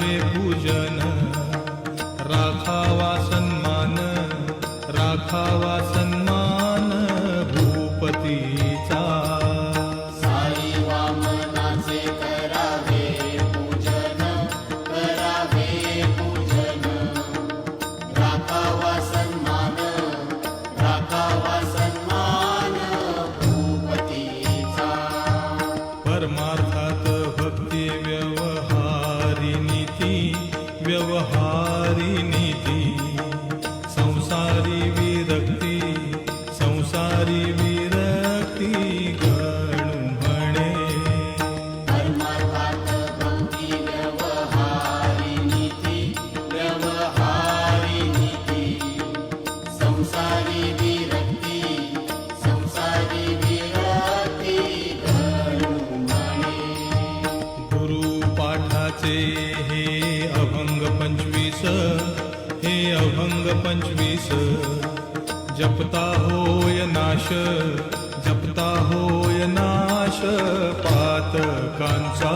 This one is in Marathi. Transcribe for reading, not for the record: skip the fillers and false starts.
करावे पूजन, राखावा सन्मान, राखावा सन्मान भूपतीचा। साई वामनाचे करावे पूजन, करावे पूजन, राखावा सन्मान, राखावा सन्मान भूपतीचा। परमार्थात भक्ती व्यवहारी नीती, व्यवहारी नीती, संसारी विरक्ती, संसारी विरक्ती गणू म्हणे। परमार्थात भक्ती व्यवहारी नीती, व्यवहारी नीती, संसारी विरक्ती, संसारी विरक्ती गणू म्हणे। गुरुपाठाचे हे अभंग 25, हे अभंग 25, जपता होय नाश, जपता होय नाश पातकांचा।